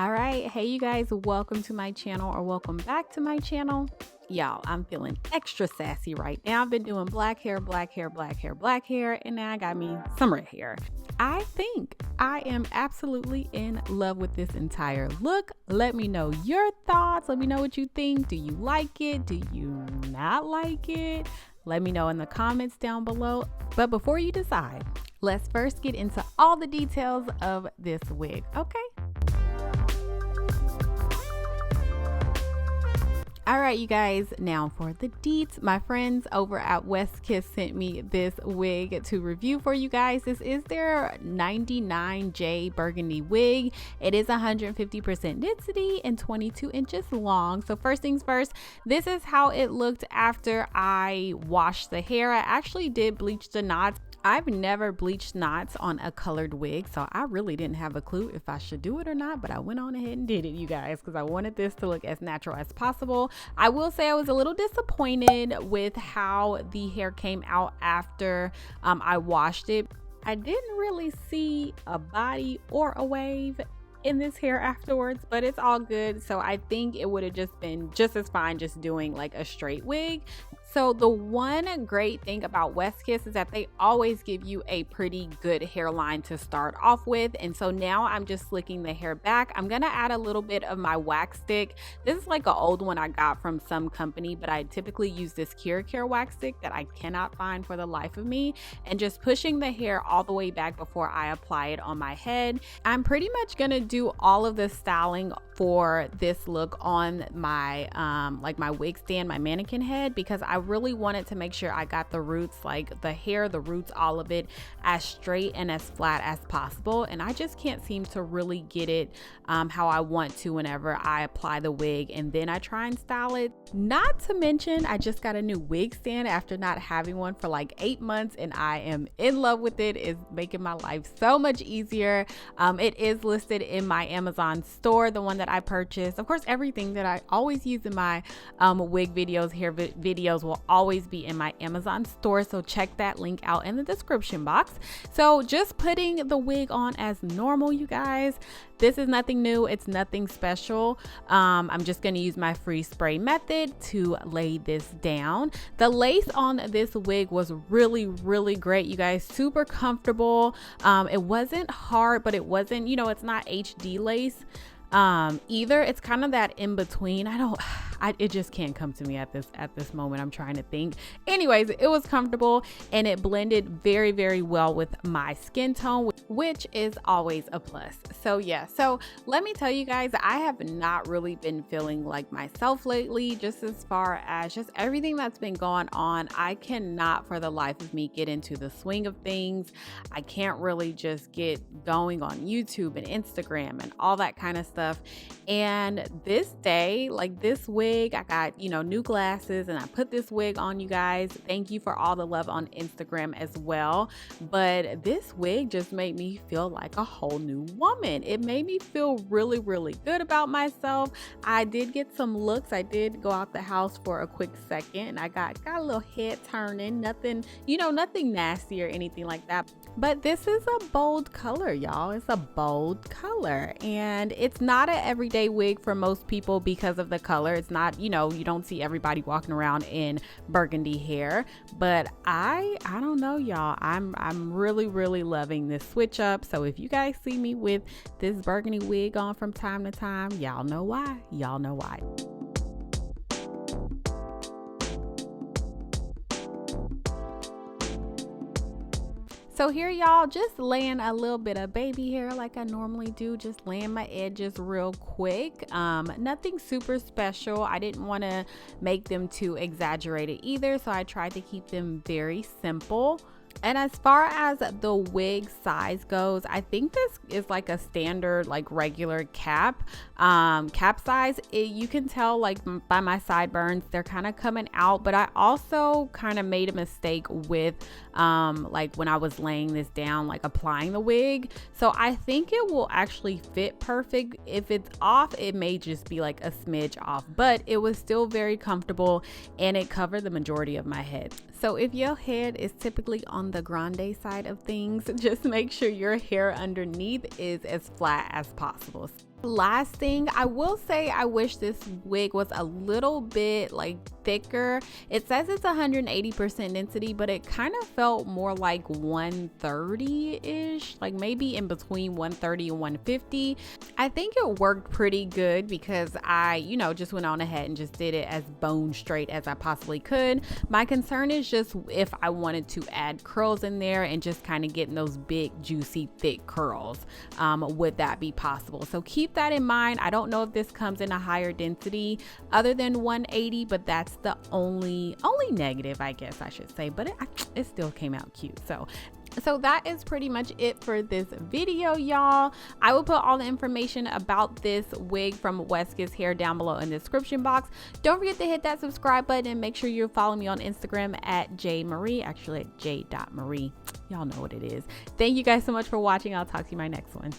All right, hey you guys, welcome to my channel or welcome back to my channel. Y'all, I'm feeling extra sassy right now. I've been doing black hair, and now I got me some red hair. I think I am absolutely in love with this entire look. Let me know your thoughts. Let me know what you think. Do you like it? Do you not like it? Let me know in the comments down below. But before you decide, let's first get into all the details of this wig, okay? All right, you guys, now for the deets. My friends over at West Kiss sent me this wig to review for you guys. This is their 99J burgundy wig. It is 150% density and 22 inches long. So first things first, this is how it looked after I washed the hair. I actually did bleach the knots. I've never bleached knots on a colored wig, so I really didn't have a clue if I should do it or not, but I went on ahead and did it, you guys, because I wanted this to look as natural as possible. I will say I was a little disappointed with how the hair came out after I washed it. I didn't really see a body or a wave in this hair afterwards, but it's all good. So I think it would have just been just as fine just doing like a straight wig. So the one great thing about West Kiss is that they always give you a pretty good hairline to start off with. And so now I'm just slicking the hair back. I'm gonna add a little bit of my wax stick. This is like an old one I got from some company, but I typically use this Care wax stick that I cannot find for the life of me, and just pushing the hair all the way back before I apply it on my head. I'm pretty much gonna do all of the styling for this look on my like my wig stand, my mannequin head, because I really wanted to make sure I got the roots, like the hair, the roots, all of it as straight and as flat as possible. And I just can't seem to really get it how I want to whenever I apply the wig and then I try and style it. Not to mention, I just got a new wig stand after not having one for like 8 months, and I am in love with it. It's making my life so much easier. It is listed in my Amazon store, the one that I purchased. Of course, everything that I always use in my wig videos, hair videos will always be in my Amazon store, so check that link out in the description box. So just putting the wig on as normal, you guys. This is nothing new, it's nothing special. I'm just going to use my free spray method to lay this down. The lace on this wig was really great, you guys. Super comfortable. It wasn't hard, but it wasn't, you know, it's not HD lace either. It's kind of that in between. It just can't come to me at this moment. I'm trying to think. Anyways, it was comfortable and it blended very well with my skin tone, which is always a plus. So yeah, so let me tell you guys, I have not really been feeling like myself lately, just as far as just everything that's been going on. I cannot for the life of me get into the swing of things. I can't really just get going on YouTube and Instagram and all that kind of stuff. And this day, like this wig, I got, you know, new glasses and I put this wig on, you guys. Thank you for all the love on Instagram as well. But this wig just made me feel like a whole new woman. It made me feel really good about myself. I did get some looks. I did go out the house for a quick second and I got a little head turning, nothing, you know, nothing nasty or anything like that. But this is a bold color, y'all. It's a bold color, and it's not an everyday wig for most people because of the color. It's not, you know, you don't see everybody walking around in burgundy hair, but I don't know, y'all. I'm really loving this switch up. So if you guys see me with this burgundy wig on from time to time, y'all know why. Y'all know why. So here, y'all, just laying a little bit of baby hair like I normally do, just laying my edges real quick. Nothing super special. I didn't want to make them too exaggerated either, so I tried to keep them very simple. And as far as the wig size goes, I think this is like a standard, like regular cap size. You can tell like by my sideburns, they're kind of coming out, but I also kind of made a mistake with like when I was laying this down, like applying the wig. So I think it will actually fit perfect. If it's off, it may just be like a smidge off, but it was still very comfortable and it covered the majority of my head. So if your head is typically on the grande side of things, just make sure your hair underneath is as flat as possible. Last thing, I will say I wish this wig was a little bit like thicker. It says it's 180% density, but it kind of felt more like 130-ish, like maybe in between 130 and 150. I think it worked pretty good because I, you know, just went on ahead and just did it as bone straight as I possibly could. My concern is just if I wanted to add curls in there and just kind of getting those big, juicy, thick curls, would that be possible? So keep that in mind. I don't know if this comes in a higher density other than 180, but that's the only negative, I guess I should say, but it still came out cute. So that is pretty much it for this video, y'all. I will put all the information about this wig from Weskis hair down below in the description box. Don't forget to hit that subscribe button and make sure you follow me on Instagram at jmarie, actually at j.marie. Y'all know what it is. Thank you guys so much for watching. I'll talk to you in my next one.